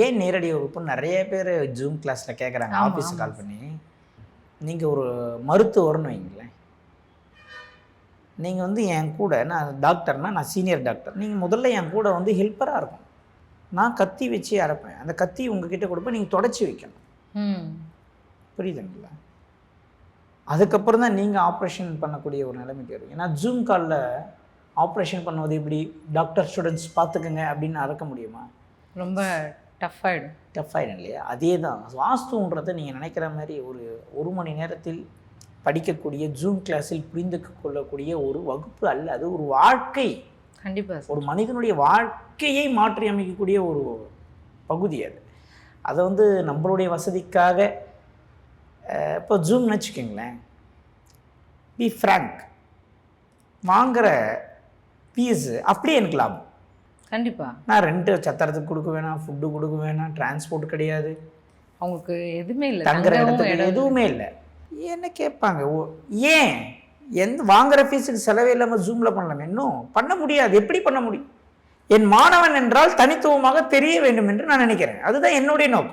ஏன் நேரடி வகுப்பு நிறைய பேர் ஜூம் கிளாஸில் கேட்குறாங்க, ஆஃபீஸுக்கு கால் பண்ணி. நீங்கள் ஒரு மருத்துவர்னு வைங்களேன், நீங்கள் வந்து என் கூட, நான் டாக்டர்னால் நான் சீனியர் டாக்டர், நீங்கள் முதல்ல என் கூட வந்து ஹெல்ப்பராக இருக்கும். நான் கத்தி வச்சு அரைப்பேன், அந்த கத்தி உங்ககிட்ட கொடுப்பேன், நீங்கள் தொடச்சி வைக்கணும். புரியுதுங்களா? அதுக்கப்புறம் தான் நீங்கள் ஆப்ரேஷன் பண்ணக்கூடிய ஒரு நிலைமைக்கு வரும். ஏன்னா ஜூம் காலில் ஆப்ரேஷன் பண்ணுவது இப்படி டாக்டர் ஸ்டூடெண்ட்ஸ் பார்த்துக்குங்க அப்படின்னு அறக்க முடியுமா? ரொம்ப டஃப் ஆகிடும் இல்லையா? அதே தான் வாஸ்துன்றதை நீங்கள் நினைக்கிற மாதிரி ஒரு மணி நேரத்தில் படிக்கக்கூடிய ஜூம் கிளாஸில் புரிந்து கொள்ளக்கூடிய ஒரு வகுப்பு அல்ல, அது ஒரு வாழ்க்கை. கண்டிப்பாக ஒரு மனிதனுடைய வாழ்க்கையை மாற்றி அமைக்கக்கூடிய ஒரு பகுதி அது. அதை வந்து நம்மளுடைய வசதிக்காக இப்போ ஜூம்னு வச்சுக்கோங்களேன், பி ஃப்ராங்க், வாங்குகிற ஃபீஸு அப்படியே எனக்கு லாபம். கண்டிப்பாக நான் ரெண்ட் சத்திரத்துக்கு கொடுக்க வேணாம், ஃபுட்டு கொடுக்க வேணாம், டிரான்ஸ்போர்ட் கிடையாது, அவங்களுக்கு எதுவுமே இல்லை, தங்குற இடத்துக்கு எதுவுமே இல்லை. என்ன கேட்பாங்க, ஏன் வாங்குகிற ஃபீஸுக்கு செலவே இல்லாமல் ஜூமில் பண்ணலாமே? இன்னும் பண்ண முடியாது. எப்படி பண்ண முடியும்? என் மாணவன் என்றால் தனித்துவமாக தெரிய வேண்டும் என்று நான் நினைக்கிறேன். அதுதான் என்னுடைய நோக்கம்.